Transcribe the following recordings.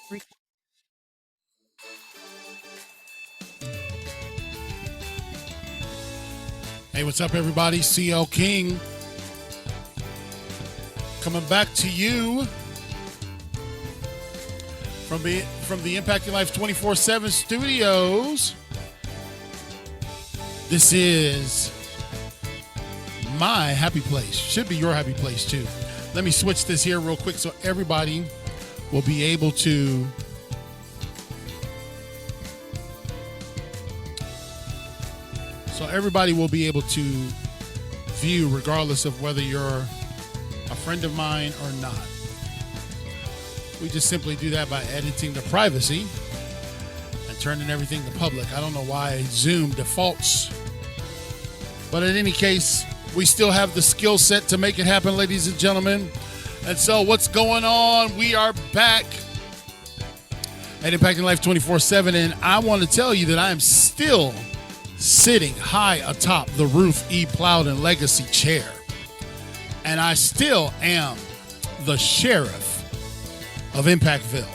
Hey, what's up, everybody? CL King coming back to you from the Impacting Life 24/7 studios. This is my happy place. Should be your happy place too. Let me switch this here real quick so everybody will be able to view regardless of whether you're a friend of mine or not. We just simply do that by editing the privacy and turning everything to public. I don't know why Zoom defaults, but in any case, we still have the skill set to make it happen, ladies and gentlemen. And so what's going on? We are back at Impacting Life 24/7, and I want to tell you that I am still sitting high atop the Ruth E. Plowden Legacy chair. And I still am the sheriff of Impactville.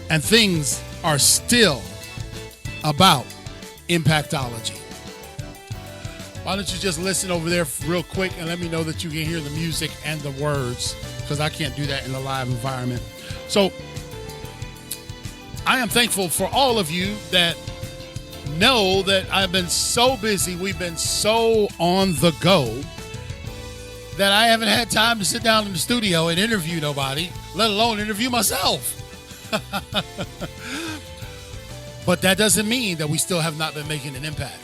And things are still about impactology. Why don't you just listen over there real quick and let me know that you can hear the music and the words, because I can't do that in a live environment. So I am thankful for all of you that know that I've been so busy, we've been so on the go, that I haven't had time to sit down in the studio and interview nobody, let alone interview myself. But that doesn't mean that we still have not been making an impact.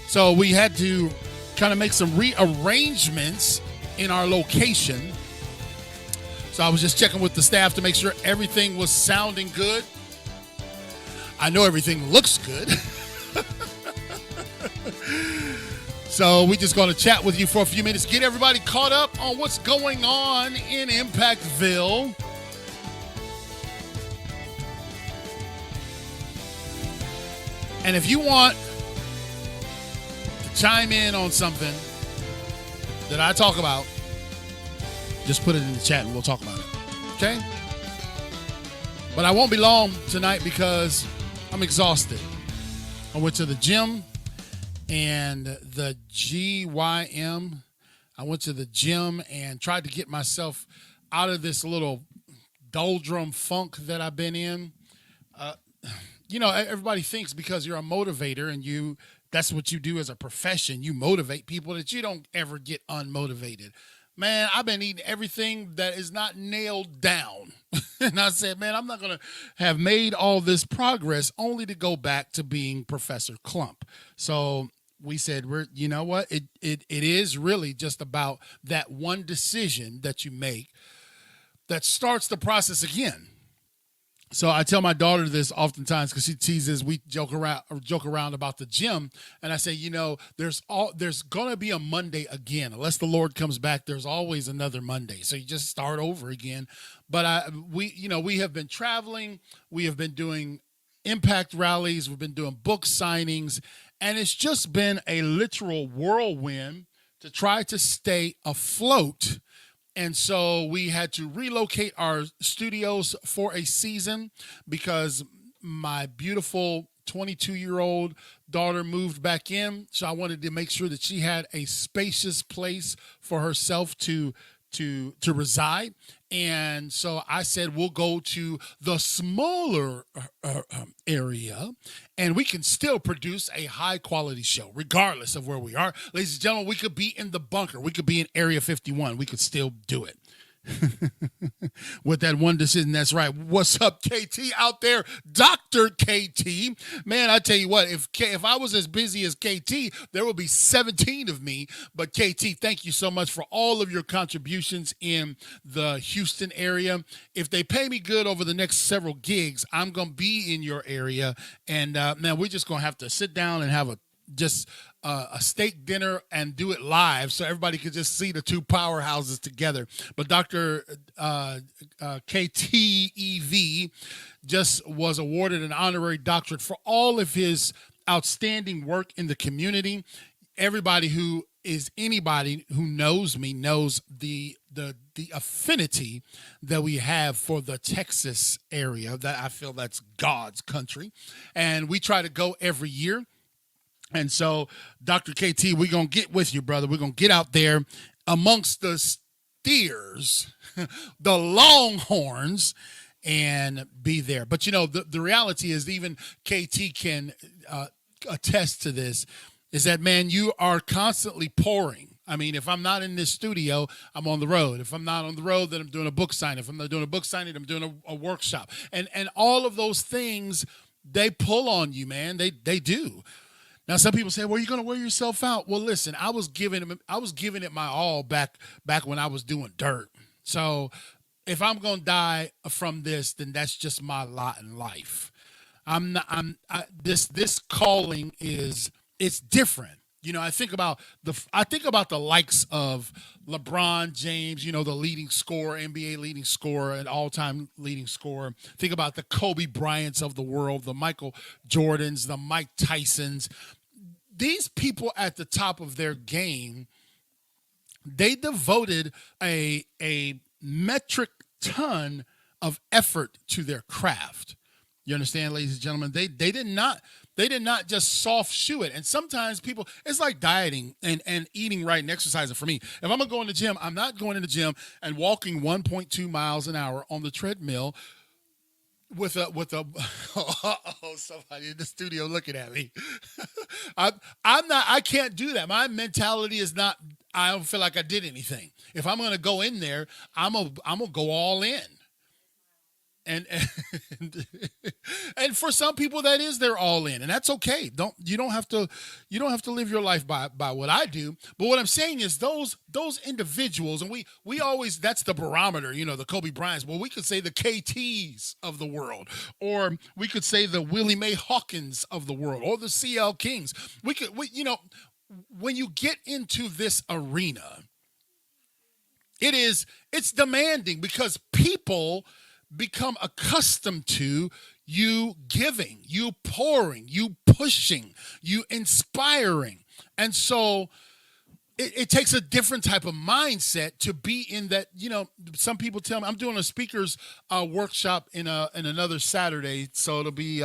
So we had to kind of make some rearrangements in our location. So I was just checking with the staff to make sure everything was sounding good. I know everything looks good. So we're just going to chat with you for a few minutes, get everybody caught up on what's going on in Impactville. And if you want chime in on something that I talk about, just put it in the chat and we'll talk about it. Okay? But I won't be long tonight because I'm exhausted. I went to the gym and the GYM. I went to the gym and tried to get myself out of this little doldrum funk that I've been in. Everybody thinks because you're a motivator and that's what you do as a profession, you motivate people, that you don't ever get unmotivated. Man, I've been eating everything that is not nailed down. And I said, man, I'm not going to have made all this progress only to go back to being Professor Clump. So we said, you know what? It is really just about that one decision that you make that starts the process again. So I tell my daughter this oftentimes because she teases, we joke around about the gym. And I say, there's going to be a Monday again. Unless the Lord comes back, there's always another Monday. So you just start over again. But we have been traveling. We have been doing impact rallies. We've been doing book signings. And it's just been a literal whirlwind to try to stay afloat. And so we had to relocate our studios for a season because my beautiful 22-year-old daughter moved back in. So I wanted to make sure that she had a spacious place for herself to reside. And so I said, we'll go to the smaller area and we can still produce a high quality show regardless of where we are. Ladies and gentlemen, we could be in the bunker. We could be in Area 51. We could still do it. With that one decision. That's right. What's up, KT out there? Dr. KT. Man, I tell you what, if I was as busy as KT, there would be 17 of me. But KT, thank you so much for all of your contributions in the Houston area. If they pay me good over the next several gigs, I'm going to be in your area. And man, we're just going to have to sit down and have a steak dinner and do it live so everybody could just see the two powerhouses together. But Dr. KTEV just was awarded an honorary doctorate for all of his outstanding work in the community. Anybody who knows me knows the affinity that we have for the Texas area. That I feel that's God's country, and we try to go every year. And so, Dr. KT, we're gonna get with you, brother. We're gonna get out there amongst the steers, the longhorns, and be there. But the reality is, even KT can attest to this, is that, man, you are constantly pouring. I mean, if I'm not in this studio, I'm on the road. If I'm not on the road, then I'm doing a book signing. If I'm not doing a book signing, I'm doing a workshop. And all of those things, they pull on you, man. They do. Now, some people say, well, you're going to wear yourself out. Well, listen, I was giving it my all back when I was doing dirt. So if I'm going to die from this, then that's just my lot in life. This calling it's different. I think about the likes of LeBron James, the leading scorer, NBA leading scorer, an all-time leading scorer. Think about the Kobe Bryants of the world, the Michael Jordans, the Mike Tysons. These people at the top of their game, they devoted a metric ton of effort to their craft. You understand, ladies and gentlemen? They did not just soft shoe it. And sometimes people, it's like dieting and eating right and exercising. For me, if I'm gonna go in the gym, I'm not going in the gym and walking 1.2 miles an hour on the treadmill with a somebody in the studio looking at me. I can't do that. My mentality is not, I don't feel like I did anything. If I'm gonna go in there, I'm gonna go all in. And for some people that is they're all in, and that's okay. You don't have to live your life by what I do. But what I'm saying is those individuals, and we always, that's the barometer, the Kobe Bryants. Well, we could say the KTs of the world, or we could say the Willie Mae Hawkins of the world, or the CL Kings. When you get into this arena, it's demanding because people become accustomed to you giving, you pouring, you pushing, you inspiring. And so it takes a different type of mindset to be in that. Some people tell me, I'm doing a speakers workshop in another Saturday. So it'll be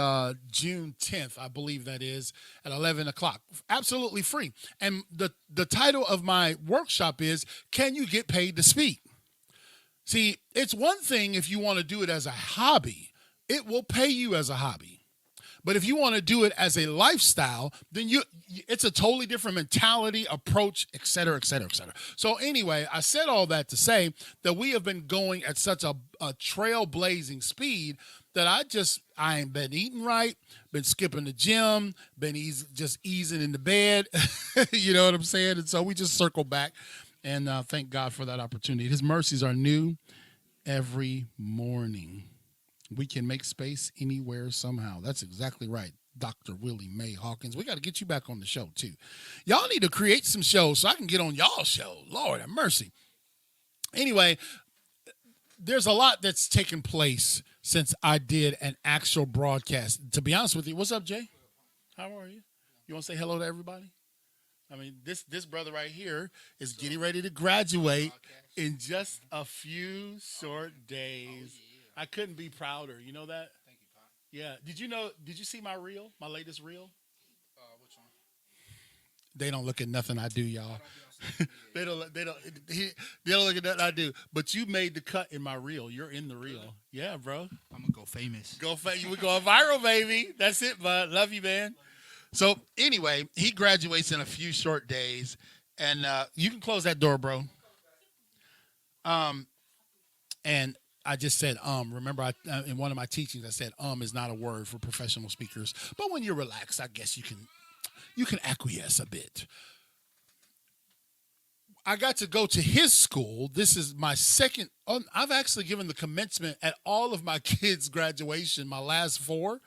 June 10th, I believe that is, at 11 o'clock. Absolutely free. And the title of my workshop is, Can You Get Paid to Speak? See, it's one thing if you want to do it as a hobby. It will pay you as a hobby. But if you want to do it as a lifestyle, then it's a totally different mentality, approach, et cetera, et cetera, et cetera. So anyway, I said all that to say that we have been going at such a trailblazing speed that I ain't been eating right, been skipping the gym, been just easing in the bed. You know what I'm saying? And so we just circle back. And thank God for that opportunity. His mercies are new every morning. We can make space anywhere somehow. That's exactly right, Dr. Willie Mae Hawkins. We got to get you back on the show, too. Y'all need to create some shows so I can get on y'all's show. Lord have mercy. Anyway, there's a lot that's taken place since I did an actual broadcast. To be honest with you, what's up, Jay? How are you? You want to say hello to everybody? I mean, this brother right here is getting ready to graduate in just a few short days. Oh, yeah. I couldn't be prouder. You know that? Thank you, Pop. Yeah. Did you see my reel, my latest reel? Which one? They don't look at nothing I do, y'all. They don't look at nothing I do. But you made the cut in my reel. You're in the reel. Really? Yeah, bro. I'm going to go famous. We're going viral, baby. That's it, bud. Love you, man. So anyway, he graduates in a few short days, and you can close that door, bro. And I just said, remember in one of my teachings, I said, is not a word for professional speakers, but when you're relaxed, I guess you can acquiesce a bit. I got to go to his school. This is my second. I've actually given the commencement at all of my kids' graduation, my last 4.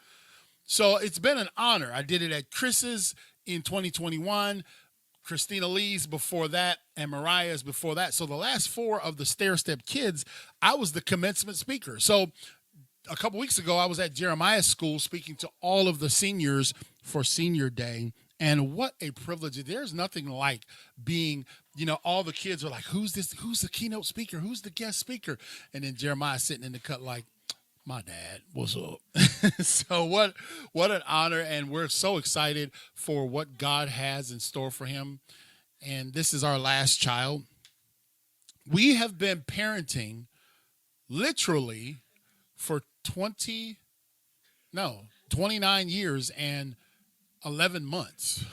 So it's been an honor. I did it at Chris's in 2021, Christina Lee's before that, and Mariah's before that. So the last 4 of the Stair Step kids, I was the commencement speaker. So a couple weeks ago, I was at Jeremiah School speaking to all of the seniors for Senior Day. And what a privilege. There's nothing like being, all the kids are like, who's this? Who's the keynote speaker? Who's the guest speaker? And then Jeremiah sitting in the cut like, my dad, what's up? So what an honor. And we're so excited for what God has in store for him. And this is our last child. We have been parenting literally for 29 years and 11 months.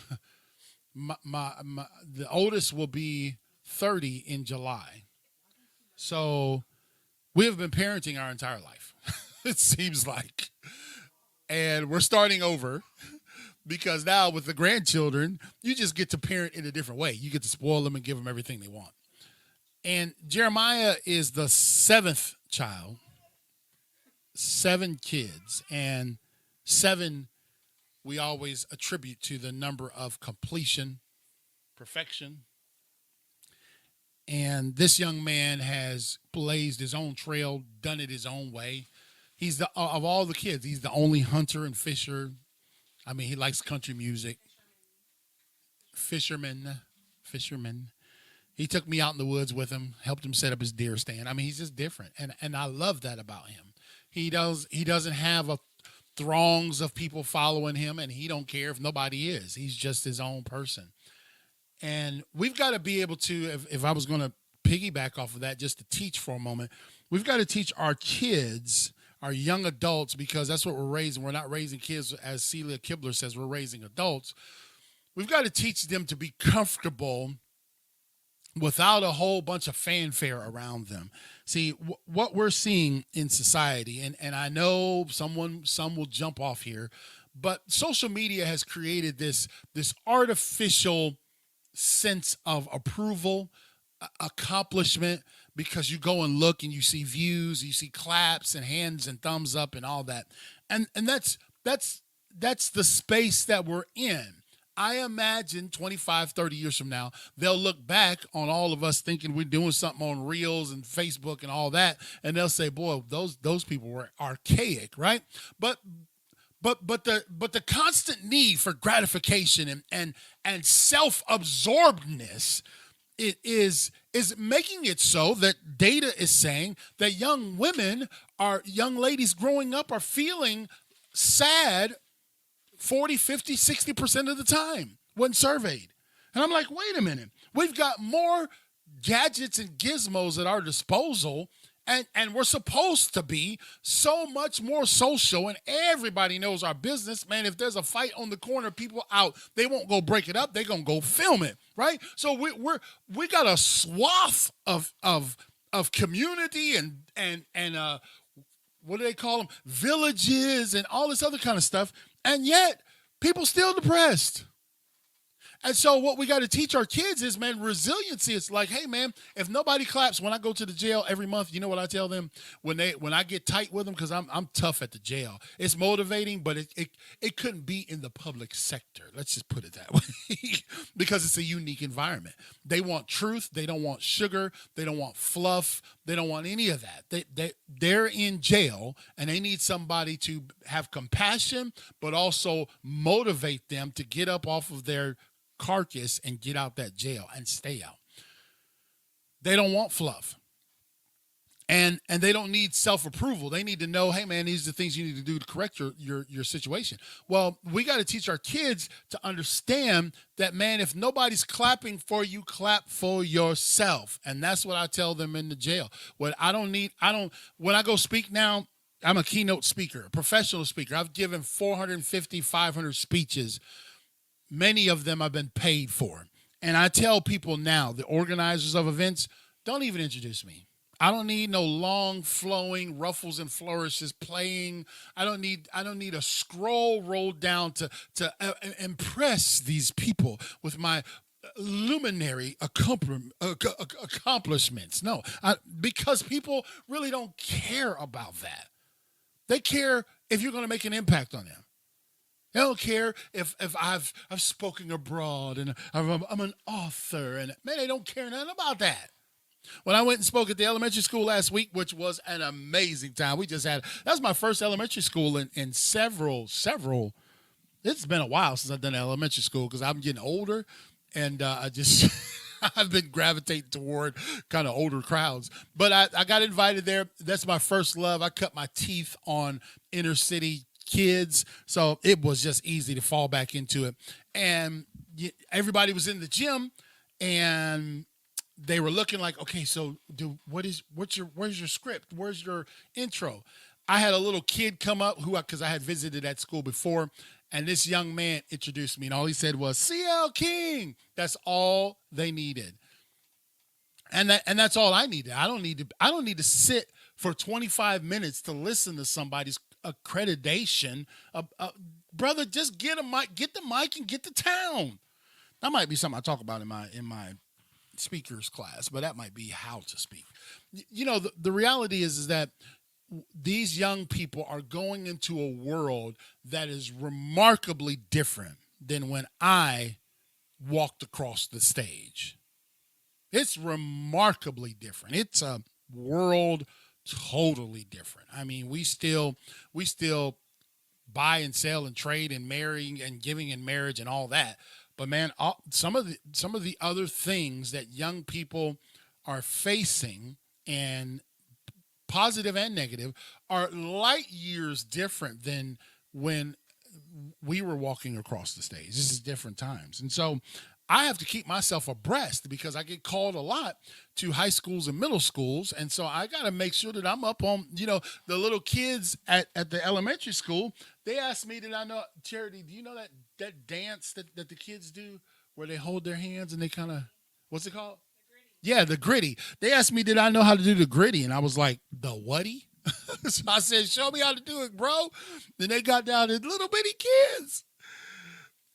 The oldest will be 30 in July. So we have been parenting our entire life, it seems like. And we're starting over because now with the grandchildren, you just get to parent in a different way. You get to spoil them and give them everything they want. And Jeremiah is the seventh child, 7 kids, and 7 we always attribute to the number of completion, perfection. And this young man has blazed his own trail, done it his own way. He's of all the kids, he's the only hunter and fisher. I mean, he likes country music. Fisherman. He took me out in the woods with him, helped him set up his deer stand. I mean, he's just different, and I love that about him. He doesn't have a throngs of people following him, and he don't care if nobody is. He's just his own person. And we've got to be able to, if I was going to piggyback off of that just to teach for a moment, we've got to teach our kids, our young adults, because that's what we're raising. We're not raising kids, as Celia Kibler says, we're raising adults. We've got to teach them to be comfortable without a whole bunch of fanfare around them. See, what we're seeing in society, and I know some will jump off here, but social media has created this artificial sense of approval, accomplishment, because you go and look and you see views, you see claps and hands and thumbs up and all that. And that's the space that we're in. I imagine 25, 30 years from now, they'll look back on all of us thinking we're doing something on Reels and Facebook and all that, and they'll say, boy, those people were archaic, right? But the constant need for gratification and self-absorbedness is making it so that data is saying that young ladies growing up are feeling sad 40, 50, 60% of the time when surveyed. And I'm like, wait a minute. We've got more gadgets and gizmos at our disposal, and we're supposed to be so much more social, and everybody knows our business. Man, if there's a fight on the corner, people out, they won't go break it up. They're going to go film it, right? So we got a swath of community and what do they call them? Villages and all this other kind of stuff. And yet, people still depressed. And so what we got to teach our kids is, man, resiliency. It's like, hey, man, if nobody claps when I go to the jail every month, you know what I tell them when I get tight with them, because I'm tough at the jail. It's motivating, but it couldn't be in the public sector. Let's just put it that way, because it's a unique environment. They want truth. They don't want sugar. They don't want fluff. They don't want any of that. They're in jail, and they need somebody to have compassion, but also motivate them to get up off of their carcass and get out that jail and stay out. They don't want fluff. And they don't need self-approval. They need to know, hey, man, these are the things you need to do to correct your situation. Well, we got to teach our kids to understand that, man, if nobody's clapping for you, clap for yourself. And that's what I tell them in the jail. When I go speak now, I'm a keynote speaker, a professional speaker. I've given 450, 500 speeches. Many of them I've been paid for. And I tell people now, the organizers of events, don't even introduce me. I don't need no long flowing ruffles and flourishes playing. I don't need a scroll rolled down to impress these people with my luminary accomplishments. No, because people really don't care about that. They care if you're going to make an impact on them. They don't care if I've spoken abroad and I'm an author, and man, they don't care nothing about that. When I went and spoke at the elementary school last week, which was an amazing time. That was my first elementary school in several. It's been a while since I've done elementary school because I'm getting older, and I just I've been gravitating toward kind of older crowds. But I got invited there. That's my first love. I cut my teeth on inner city kids, so it was just easy to fall back into it. And everybody was in the gym, and they were looking like, okay, so where's your script? Where's your intro? I had a little kid come up because I had visited that school before, and this young man introduced me, and all he said was CL King. That's all they needed. And that's all I needed. I don't need to sit for 25 minutes to listen to somebody's accreditation. Brother, just get the mic and get to town. That might be something I talk about in my speakers class, but that might be how to speak. The reality is that these young people are going into a world that is remarkably different than when I walked across the stage. It's remarkably different. It's a world totally different. I mean, we still buy and sell and trade and marry and giving in marriage and all that. But man, some of the other things that young people are facing, and positive and negative, are light years different than when we were walking across the stage. This is different times. And so I have to keep myself abreast because I get called a lot to high schools and middle schools. And so I got to make sure that I'm up on, the little kids at the elementary school. They asked me, did I know, Charity, do you know that dance that the kids do where they hold their hands and they kind of, what's it called? Yeah, the gritty. They asked me, did I know how to do the gritty? And I was like, the whaty? So I said, show me how to do it, bro. Then they got down to little bitty kids.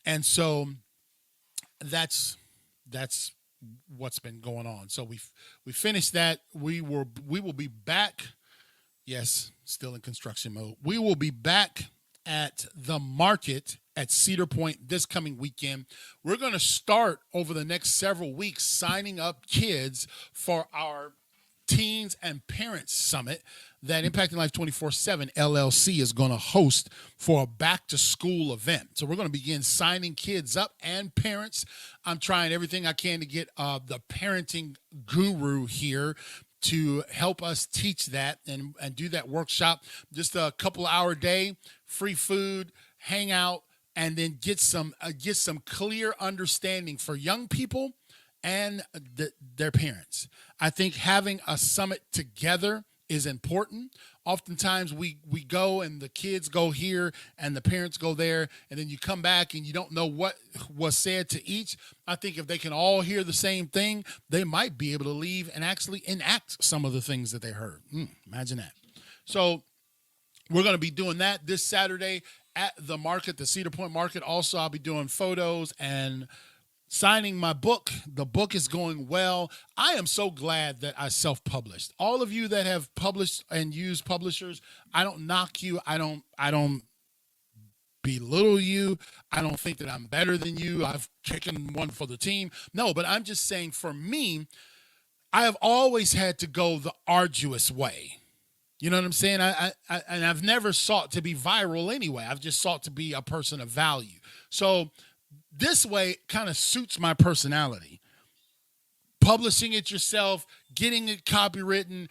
And so that's what's been going on. So we finished that. We will be back. Yes, still in construction mode. We will be back at the market at Cedar Point this coming weekend. We're going to start over the next several weeks signing up kids for our Teens and Parents Summit that Impacting Life 24/7 LLC is going to host for a back-to-school event. So we're going to begin signing kids up and parents. I'm trying everything I can to get the parenting guru here to help us teach that and do that workshop. Just a couple-hour day, free food, hang out, and then get some clear understanding for young people and their parents. I think having a summit together is important. Oftentimes we go and the kids go here and the parents go there, and then you come back and you don't know what was said to each. I think if they can all hear the same thing, they might be able to leave and actually enact some of the things that they heard. Imagine that. So we're going to be doing that this Saturday at the market, the Cedar Point Market. Also, I'll be doing photos and signing my book. The book is going well. I am so glad that I self-published. All of you that have published and used publishers, I don't knock you. I don't belittle you. I don't think that I'm better than you. I've taken one for the team. No, but I'm just saying for me, I have always had to go the arduous way. You know what I'm saying? And I've never sought to be viral anyway. I've just sought to be a person of value. So this way kind of suits my personality. Publishing it yourself, getting it copywritten,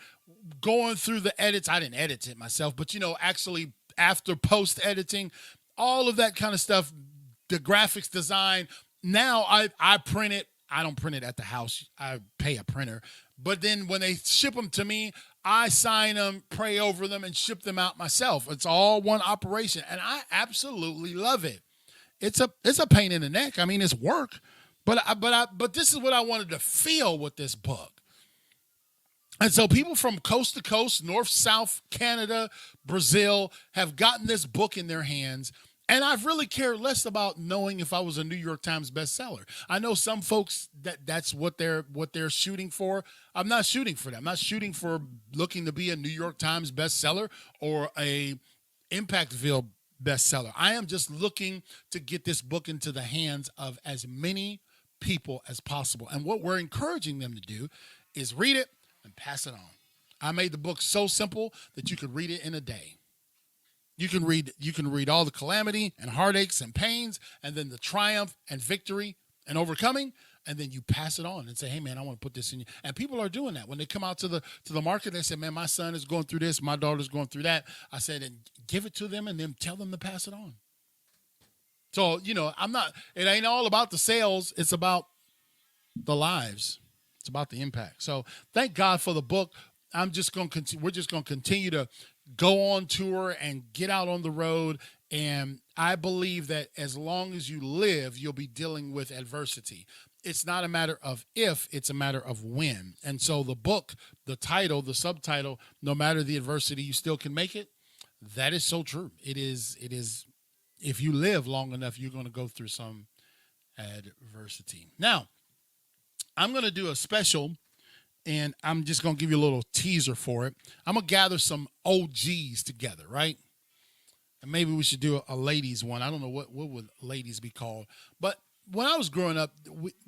going through the edits. I didn't edit it myself, but actually after post editing, all of that kind of stuff, the graphics design. Now I print it. I don't print it at the house. I pay a printer. But then when they ship them to me, I sign them, pray over them, and ship them out myself. It's all one operation, and I absolutely love it. It's a pain in the neck. I mean, it's work, but this is what I wanted to feel with this book. And so people from coast to coast, north, south, Canada, Brazil, have gotten this book in their hands. And I've really cared less about knowing if I was a New York Times bestseller. I know some folks that's what they're shooting for. I'm not shooting for that. I'm not shooting for looking to be a New York Times bestseller or a Impactville bestseller. I am just looking to get this book into the hands of as many people as possible. And what we're encouraging them to do is read it and pass it on. I made the book so simple that you could read it in a day. You can read all the calamity and heartaches and pains, and then the triumph and victory and overcoming, and then you pass it on and say, hey man, I want to put this in you. And people are doing that. When they come out to the market, they say, man, my son is going through this, my daughter's going through that. I said, and give it to them and then tell them to pass it on. So, it ain't all about the sales. It's about the lives. It's about the impact. So thank God for the book. We're just going to continue to go on tour and get out on the road. And I believe that as long as you live, you'll be dealing with adversity. It's not a matter of if, it's a matter of when. And so the book, the title, the subtitle, no matter the adversity, you still can make it. That is so true. It is. If you live long enough, you're going to go through some adversity. Now, I'm going to do a special, and I'm just going to give you a little teaser for it. I'm going to gather some OGs together, right? And maybe we should do a ladies one. I don't know what would ladies be called. But when I was growing up,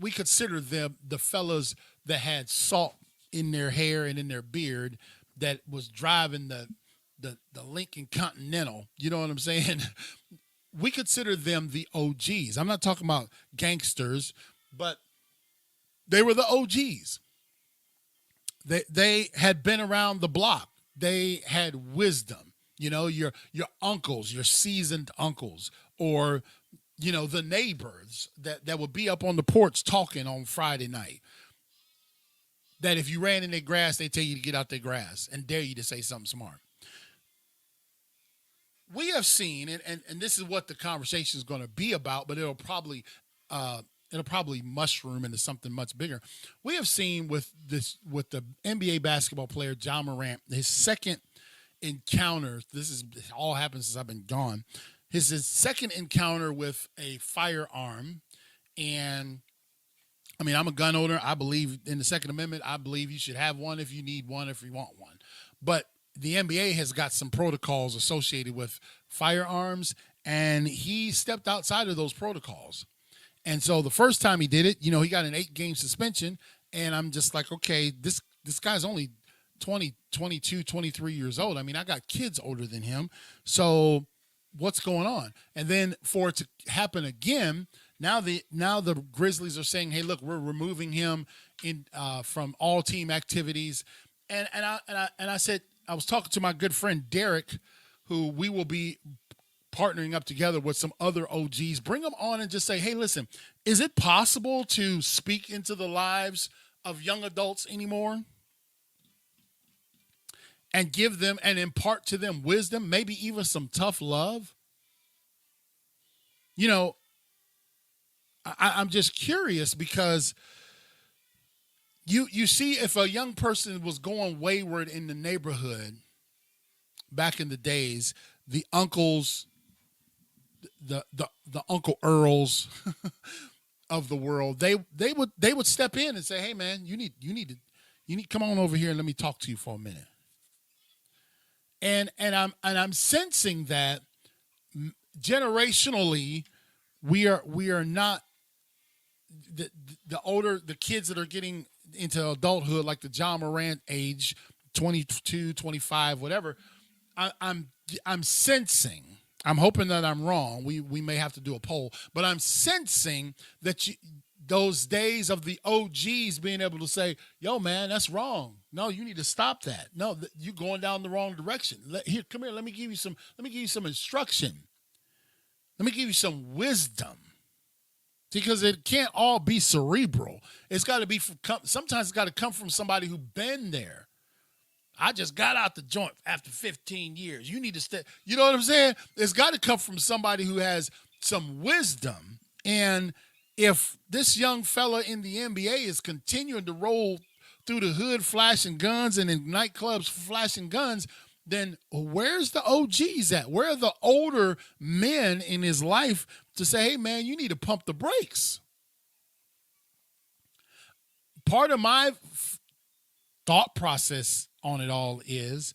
we considered them the fellas that had salt in their hair and in their beard that was driving the Lincoln Continental. You know what I'm saying? We consider them the OGs. I'm not talking about gangsters, but they were the OGs. They had been around the block. They had wisdom. Your uncles, your seasoned uncles, or the neighbors that would be up on the porch talking on Friday night. That if you ran in their grass, they tell you to get out their grass and dare you to say something smart. We have seen, and this is what the conversation is going to be about, but it'll probably mushroom into something much bigger. We have seen with the NBA basketball player Ja Morant, his second encounter. It all happened since I've been gone. His second encounter with a firearm, and I mean, I'm a gun owner. I believe in the Second Amendment. I believe you should have one if you need one, if you want one. But the NBA has got some protocols associated with firearms, and he stepped outside of those protocols. And so the first time he did it, he got an 8-game suspension, and I'm just like, okay, this guy's only 20, 22, 23 years old. I mean, I got kids older than him. So what's going on? And then for it to happen again, now the Grizzlies are saying, hey, look, we're removing him from all team activities. And I said, I was talking to my good friend Derek, who we will be partnering up together with some other OGs. Bring them on and just say, hey, listen, is it possible to speak into the lives of young adults anymore? And give them and impart to them wisdom, maybe even some tough love? I'm just curious because you see, if a young person was going wayward in the neighborhood back in the days, the uncles, the Uncle Earls of the world, they would step in and say, hey man, you need come on over here and let me talk to you for a minute. And I'm sensing that generationally we are not the kids that are getting into adulthood, like the Ja Morant age, 22, 25, whatever. I'm sensing, I'm hoping that I'm wrong. We may have to do a poll, but I'm sensing that those days of the OGs being able to say, yo man, that's wrong. No, you need to stop that. No, you're going down the wrong direction. Come here. Let me give you some instruction. Let me give you some wisdom. Because it can't all be cerebral. It's got to be sometimes it's got to come from somebody who's been there. I just got out the joint after 15 years. You need to stay. You know what I'm saying? It's got to come from somebody who has some wisdom. And if this young fella in the NBA is continuing to roll through the hood flashing guns and in nightclubs flashing guns, then where's the OGs at? Where are the older men in his life to say, hey, man, you need to pump the brakes? Part of my thought process on it all is,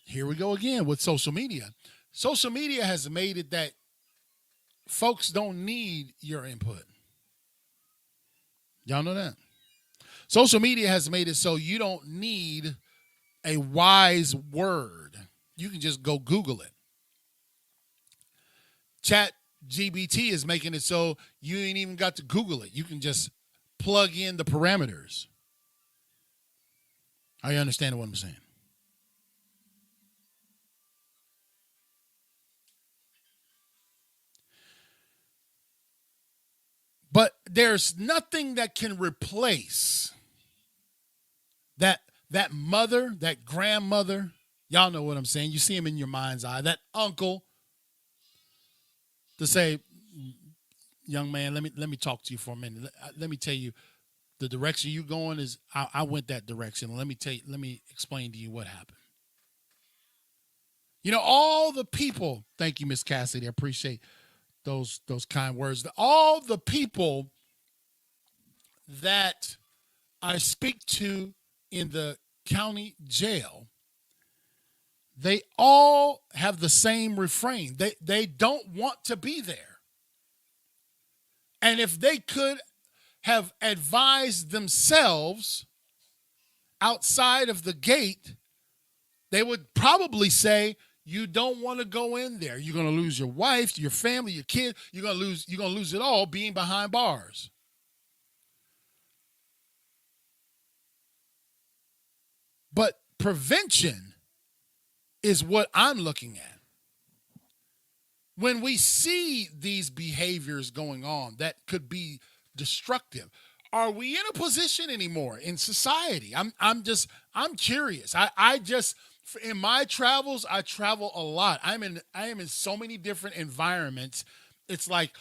here we go again with social media. Social media has made it that folks don't need your input. Y'all know that? Social media has made it so you don't need a wise word. You can just go Google it. Chat GBT is making it so you ain't even got to Google it. You can just plug in the parameters. Are you understanding what I'm saying? But there's nothing that can replace that mother, that grandmother. Y'all know what I'm saying. You see him in your mind's eye. That uncle to say, young man, let me talk to you for a minute. Let me tell you, the direction you're going is I went that direction. Let me explain to you what happened. You know, all the people. Thank you, Miss Cassidy. I appreciate those kind words. All the people that I speak to in the county jail, they all have the same refrain. They don't want to be there. And if they could have advised themselves outside of the gate, they would probably say, you don't want to go in there. You're going to lose your wife, your family, your kid. You're going to lose it all being behind bars. But prevention is what I'm looking at. When we see these behaviors going on that could be destructive, are we in a position anymore in society? I'm curious. I just, in my travels, I travel a lot. I am in so many different environments. It's like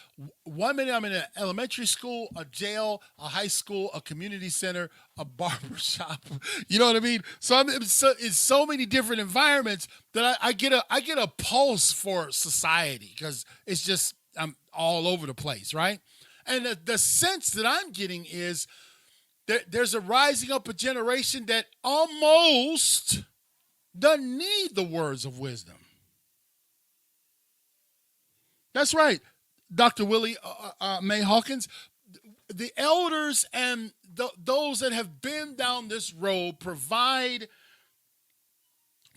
1 minute I'm in an elementary school, a jail, a high school, a community center, a barber shop. You know what I mean? So I'm in so many different environments that I get a pulse for society because it's just I'm all over the place, right? And the sense that I'm getting is there's a rising up a generation that almost doesn't need the words of wisdom. That's right, Dr. Willie May Hawkins. The elders and those that have been down this road provide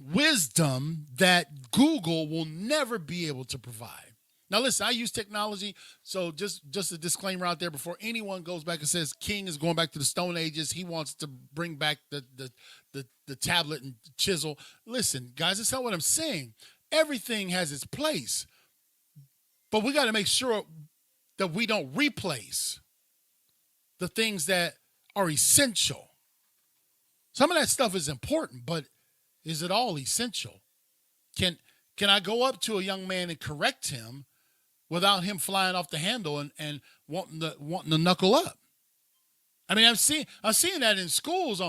wisdom that Google will never be able to provide. Now, listen, I use technology, so just a disclaimer out there before anyone goes back and says King is going back to the Stone Ages. He wants to bring back the tablet and chisel. Listen, guys, that's not what I'm saying. Everything has its place, but we got to make sure that we don't replace the things that are essential. Some of that stuff is important, but is it all essential? Can I go up to a young man and correct him without him flying off the handle and wanting to knuckle up? I mean, I'm seeing that in schools.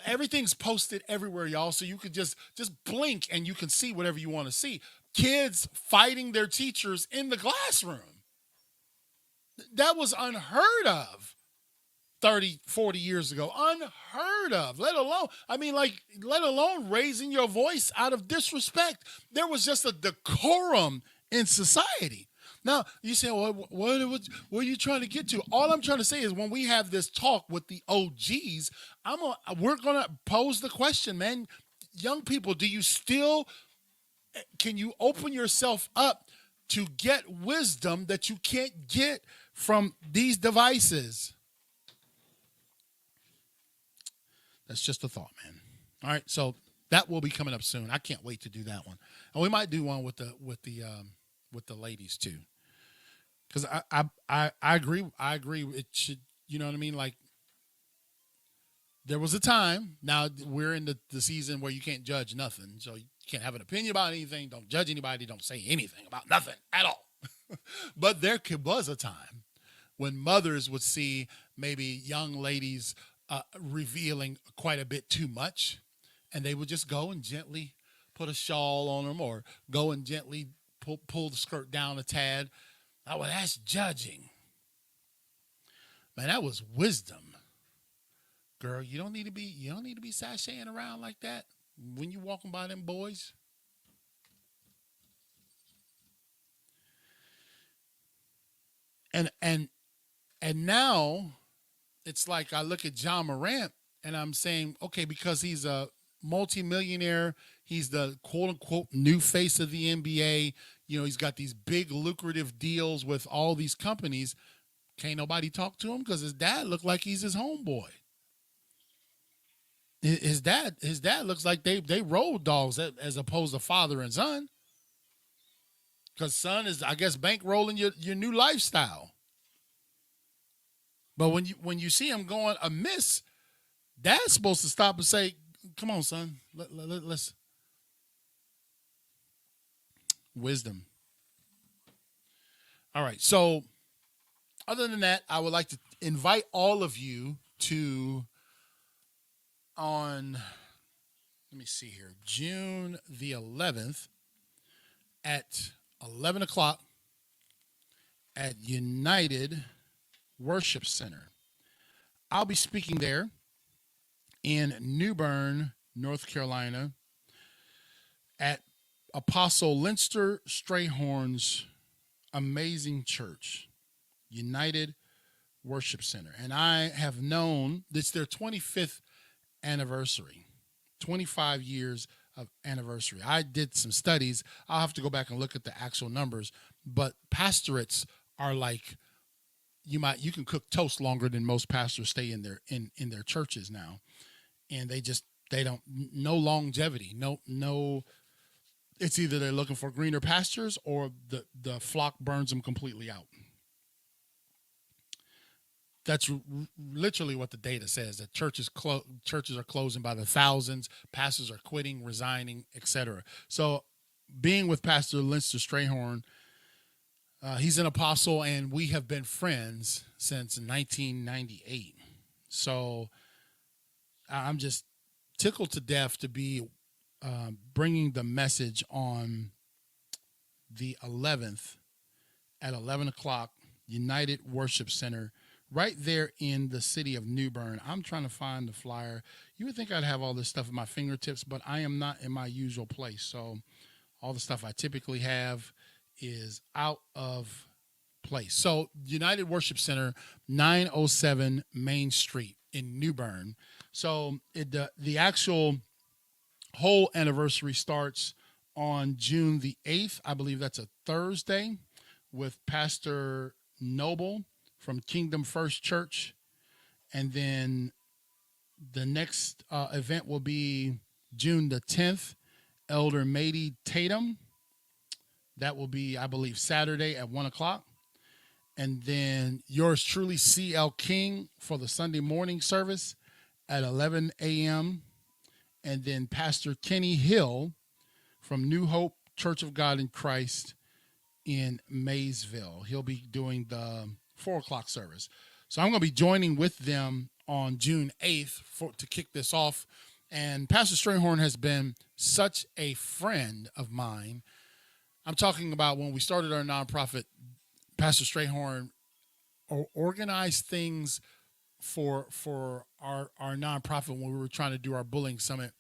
Everything's posted everywhere, y'all. So you could just blink and you can see whatever you want to see. Kids fighting their teachers in the classroom. That was unheard of 30, 40 years ago. Unheard of, let alone raising your voice out of disrespect. There was just a decorum in society. Now, you say, well, what are you trying to get to? All I'm trying to say is when we have this talk with the OGs, we're going to pose the question, man. Young people, can you open yourself up to get wisdom that you can't get from these devices? That's just a thought, man. All right, so that will be coming up soon. I can't wait to do that one, and we might do one with the ladies too, because I agree. I agree. It should, you know what I mean. Like there was a time. Now we're in the season where you can't judge nothing, so you can't have an opinion about anything. Don't judge anybody. Don't say anything about nothing at all. But there was a time when mothers would see maybe young ladies revealing quite a bit too much, and they would just go and gently put a shawl on them or go and gently pull the skirt down a tad. Oh, well, that's judging. Man, that was wisdom. Girl, you don't need to be sashaying around like that when you walking by them boys. And now it's like I look at John Morant and I'm saying, okay, because he's a multimillionaire, he's the quote unquote new face of the NBA. You know, he's got these big lucrative deals with all these companies. Can't nobody talk to him because his dad looked like he's his homeboy. His dad looks like they road dogs as opposed to father and son. Because son is, I guess, bankrolling your new lifestyle. But when you see him going amiss, dad's supposed to stop and say, "Come on, son, let's wisdom." All right. So, other than that, I would like to invite all of you to on. Let me see here, June the 11th at 11 o'clock at United Worship Center. I'll be speaking there in New Bern, North Carolina, at Apostle Linster Strayhorn's amazing church, United Worship Center. And I have known it's their 25th anniversary, 25 years of anniversary. I did some studies. I'll have to go back and look at the actual numbers, but pastorates are like, you can cook toast longer than most pastors stay in their churches now. And they don't, no longevity, no, it's either they're looking for greener pastures or the flock burns them completely out. That's literally what the data says, that churches are closing by the thousands, pastors are quitting, resigning, etc. So being with Pastor Linster Strayhorn, he's an apostle, and we have been friends since 1998. So I'm just tickled to death to be bringing the message on the 11th at 11 o'clock, United Worship Center, right there in the city of New Bern. I'm trying to find the flyer. You would think I'd have all this stuff at my fingertips, but I am not in my usual place. So all the stuff I typically have is out of place. So United Worship Center, 907 Main Street in New Bern. So the actual whole anniversary starts on June the 8th. I believe that's a Thursday, with Pastor Noble from Kingdom First Church. And then the next event will be June the 10th, Elder Mady Tatum. That will be, I believe, Saturday at 1 o'clock. And then yours truly, C.L. King, for the Sunday morning service at 11 a.m. And then Pastor Kenny Hill from New Hope Church of God in Christ in Maysville. He'll be doing the 4 o'clock service. So I'm going to be joining with them on June 8th to kick this off. And Pastor Strayhorn has been such a friend of mine. I'm talking about when we started our nonprofit, Pastor Strayhorn organized things for our nonprofit when we were trying to do our bullying summit,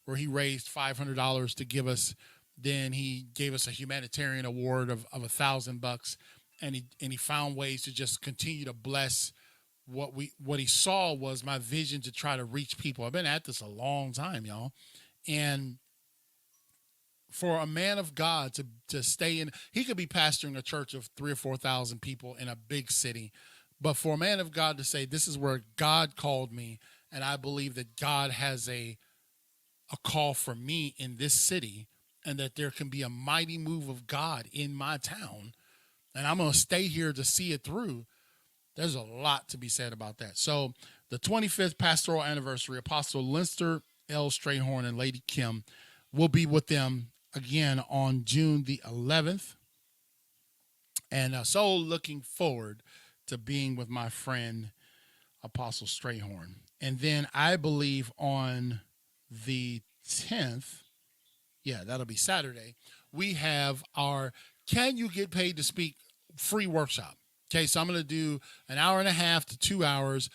where he raised $500 to give us. Then he gave us a humanitarian award of $1,000, and he found ways to just continue to bless. What he saw was my vision to try to reach people. I've been at this a long time, y'all, and for a man of God to stay in, he could be pastoring a church of 3,000 or 4,000 people in a big city, but for a man of God to say, this is where God called me, and I believe that God has a call for me in this city, and that there can be a mighty move of God in my town, and I'm going to stay here to see it through. There's a lot to be said about that. So the 25th pastoral anniversary, Apostle Linster L. Strayhorn and Lady Kim will be with them again on June the 11th. And so looking forward to being with my friend, Apostle Strayhorn. And then I believe on the 10th, that'll be Saturday, we have our Can You Get Paid to Speak free workshop. Okay, so I'm going to do an hour and a half to 2 hours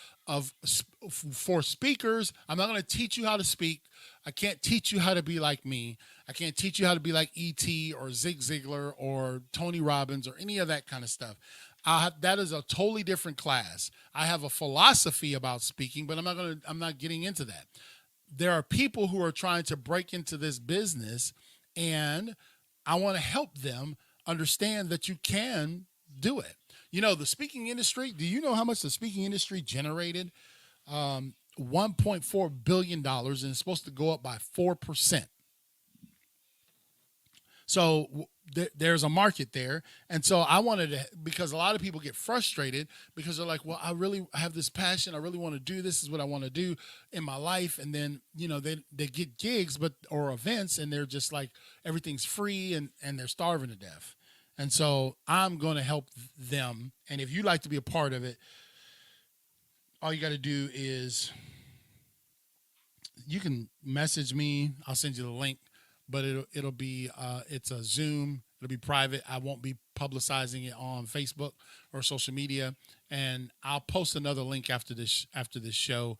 for speakers. I'm not going to teach you how to speak. I can't teach you how to be like me. I can't teach you how to be like E.T. or Zig Ziglar or Tony Robbins or any of that kind of stuff. that is a totally different class. I have a philosophy about speaking, but I'm not getting into that. There are people who are trying to break into this business, and I want to help them understand that you can do it. You know, the speaking industry, do you know how much the speaking industry generated? $1.4 billion dollars, and it's supposed to go up by 4%. So there's a market there. And so I wanted to, because a lot of people get frustrated because they're like, well, I really have this passion. I really want to do this is what I want to do in my life. And then, you know, they get gigs, or events, and they're just like, everything's free, and they're starving to death. And so I'm going to help them. And if you'd like to be a part of it, all you got to do is you can message me. I'll send you the link, but it'll be it's a Zoom. It'll be private. I won't be publicizing it on Facebook or social media, and I'll post another link after this show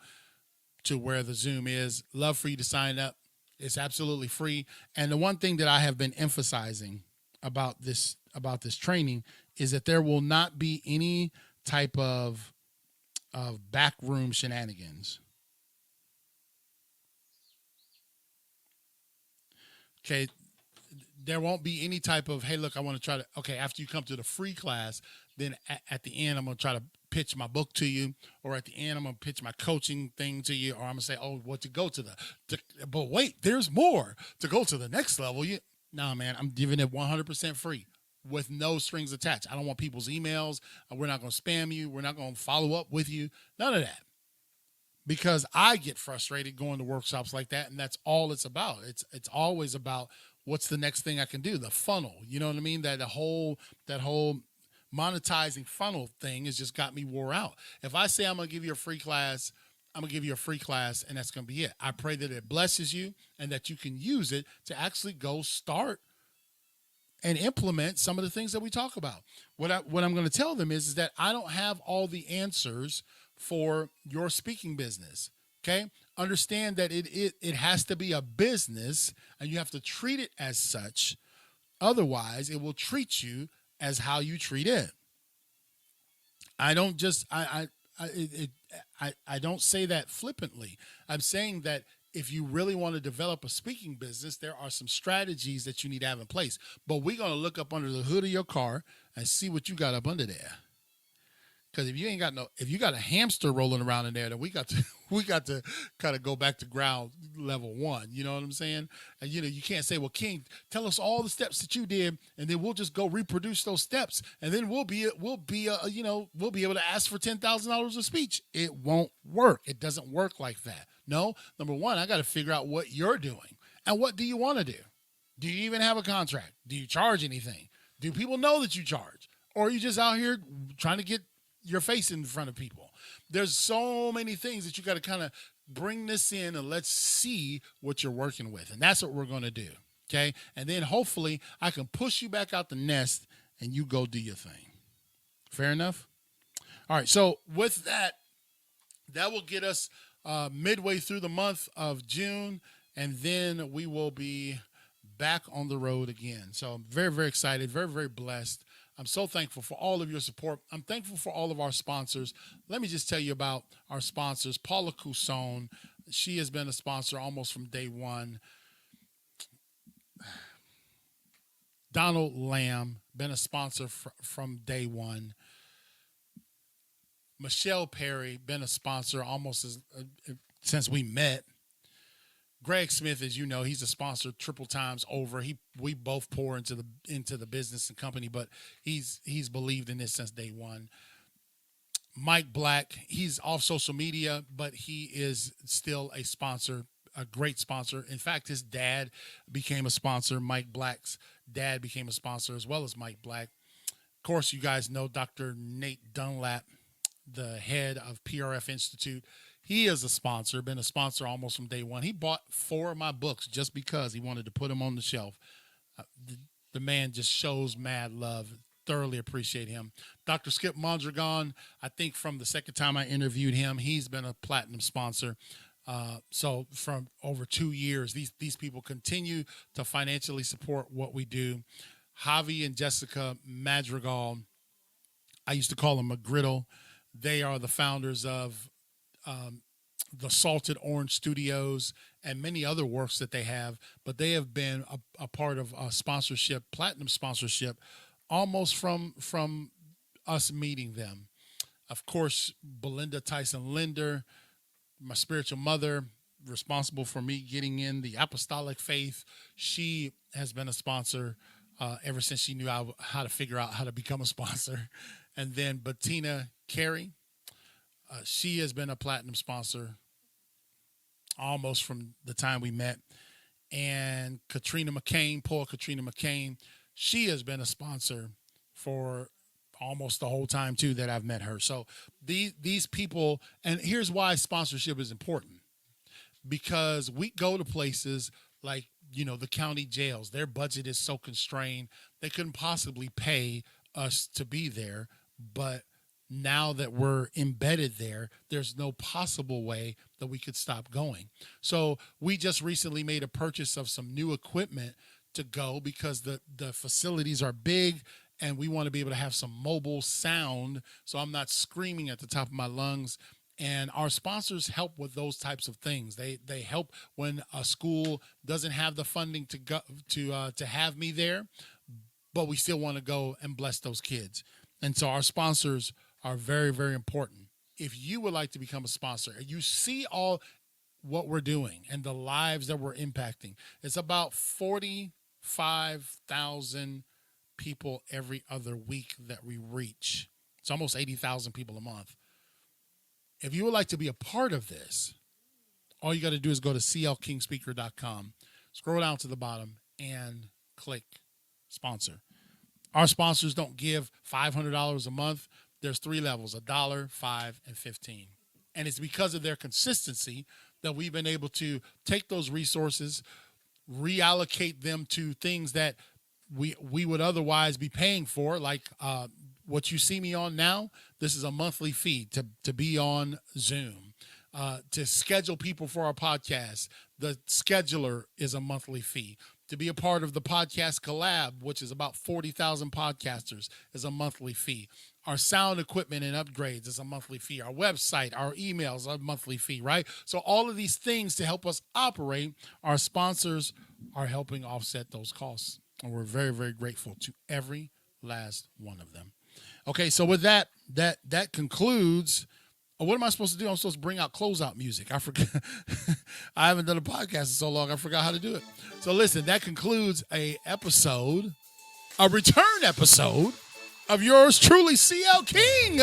to where the Zoom is. Love for you to sign up. It's absolutely free. And the one thing that I have been emphasizing about this training is that there will not be any type of backroom shenanigans. Okay, there won't be any type of, hey, look, I want to try to, okay, after you come to the free class, then at the end, I'm going to try to pitch my book to you, or at the end, I'm going to pitch my coaching thing to you, or I'm going to say, oh, what to go to but wait, there's more to go to the next level. No, man, I'm giving it 100% free with no strings attached. I don't want people's emails. We're not going to spam you. We're not going to follow up with you. None of that. Because I get frustrated going to workshops like that, and that's all it's about. It's always about what's the next thing I can do, the funnel. You know what I mean? That whole monetizing funnel thing has just got me wore out. If I say I'm going to give you a free class, I'm going to give you a free class, and that's going to be it. I pray that it blesses you and that you can use it to actually go start and implement some of the things that we talk about. What I'm going to tell them is that I don't have all the answers for your speaking business. Okay. Understand that it has to be a business, and you have to treat it as such. Otherwise, it will treat you as how you treat it. I don't just, I don't say that flippantly. I'm saying that if you really want to develop a speaking business, there are some strategies that you need to have in place. But we're going to look up under the hood of your car and see what you got up under there. Because if you got a hamster rolling around in there, then we got to kind of go back to ground level one. You know what I'm saying? And you can't say, well, King, tell us all the steps that you did, and then we'll just go reproduce those steps, and then we'll be able to ask for $10,000 a speech. It won't work. It doesn't work like that. No, number one, I got to figure out what you're doing, and what do you want to do? Do you even have a contract? Do you charge anything? Do people know that you charge, or are you just out here trying to get your face in front of people? There's so many things that you got to kind of bring this in, and let's see what you're working with. And that's what we're going to do. Okay. And then hopefully I can push you back out the nest and you go do your thing. Fair enough. All right. So with that will get us midway through the month of June, and then we will be back on the road again. So I'm very, very excited, very, very blessed. I'm so thankful for all of your support. I'm thankful for all of our sponsors. Let me just tell you about our sponsors. Paula Cousson, she has been a sponsor almost from day one. Donald Lamb, been a sponsor from day one. Michelle Perry, been a sponsor almost since we met. Greg Smith, as you know, he's a sponsor triple times over. We both pour into the business and company, but he's believed in this since day one. Mike Black, he's off social media, but he is still a sponsor, a great sponsor. In fact, his dad became a sponsor. Mike Black's dad became a sponsor, as well as Mike Black. Of course, you guys know Dr. Nate Dunlap, the head of PRF Institute. He is a sponsor, been a sponsor almost from day one. He bought 4 of my books just because he wanted to put them on the shelf. The man just shows mad love. Thoroughly appreciate him. Dr. Skip Mondragon, I think from the second time I interviewed him, he's been a platinum sponsor. So from over 2 years, these people continue to financially support what we do. Javi and Jessica Madrigal, I used to call them McGriddle. They are the founders of the Salted Orange Studios and many other works that they have. But they have been a part of a sponsorship, platinum sponsorship, almost from us meeting them. Of course, Belinda Tyson Linder, my spiritual mother, responsible for me getting in the apostolic faith. She has been a sponsor ever since she knew how to figure out how to become a sponsor. And then Bettina Carey, she has been a platinum sponsor almost from the time we met. And Katrina McCain, Paul Katrina McCain, she has been a sponsor for almost the whole time too that I've met her. So these people, and here's why sponsorship is important, because we go to places like, the county jails. Their budget is so constrained, they couldn't possibly pay us to be there. But now that we're embedded there, there's no possible way that we could stop going. So we just recently made a purchase of some new equipment to go, because the facilities are big and we want to be able to have some mobile sound so I'm not screaming at the top of my lungs. And our sponsors help with those types of things. They help when a school doesn't have the funding to go to have me there, but we still want to go and bless those kids. And so our sponsors are very, very important. If you would like to become a sponsor, you see all what we're doing and the lives that we're impacting. It's about 45,000 people every other week that we reach. It's almost 80,000 people a month. If you would like to be a part of this, all you got to do is go to clkingspeaker.com, scroll down to the bottom, and click sponsor. Our sponsors don't give $500 a month. There's 3 levels: $1, $5, and $15. And it's because of their consistency that we've been able to take those resources, reallocate them to things that we would otherwise be paying for, like what you see me on now. This is a monthly fee to be on Zoom, to schedule people for our podcast. The scheduler is a monthly fee. To be a part of the podcast collab, which is about 40,000 podcasters, is a monthly fee. Our sound equipment and upgrades is a monthly fee. Our website, our emails are a monthly fee, right? So all of these things to help us operate, our sponsors are helping offset those costs. And we're very, very grateful to every last one of them. Okay, so with that concludes. What am I supposed to do? I'm supposed to bring out closeout music. I forgot. I haven't done a podcast in so long, I forgot how to do it. So listen, that concludes a return episode of yours truly, CL King,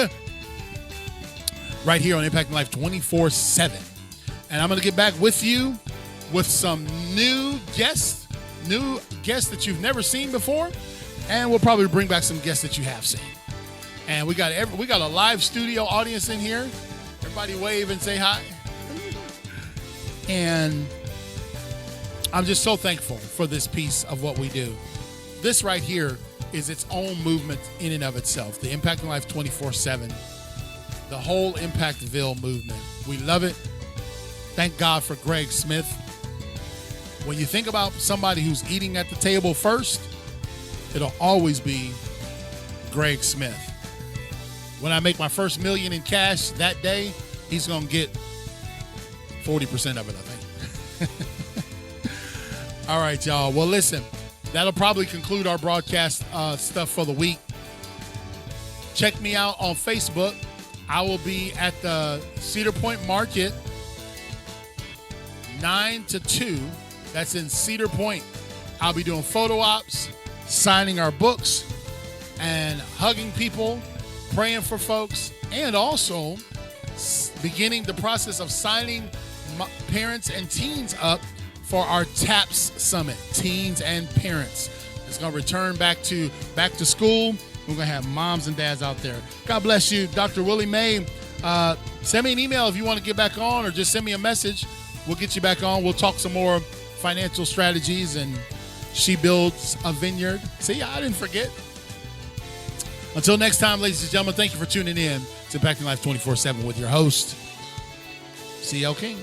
right here on Impacting Life 24/7. And I'm going to get back with you with some new guests that you've never seen before, and we'll probably bring back some guests that you have seen. And we got a live studio audience in here. Everybody wave and say hi. And I'm just so thankful for this piece of what we do. This right here is its own movement in and of itself. The Impacting Life 24/7, the whole Impactville movement. We love it. Thank God for Greg Smith. When you think about somebody who's eating at the table first, it'll always be Greg Smith. When I make my first $1 million in cash that day, he's going to get 40% of it, I think. All right, y'all. Well, listen, that'll probably conclude our broadcast stuff for the week. Check me out on Facebook. I will be at the Cedar Point Market 9 to 2. That's in Cedar Point. I'll be doing photo ops, signing our books, and hugging people, praying for folks, and also beginning the process of signing parents and teens up for our TAPS Summit, teens and parents. It's going to return back to school. We're going to have moms and dads out there. God bless you, Dr. Willie May. Send me an email if you want to get back on, or just send me a message. We'll get you back on. We'll talk some more financial strategies, and she builds a vineyard. See, I didn't forget. Until next time, ladies and gentlemen, thank you for tuning in to Impacting Life 24/7 with your host, CL King.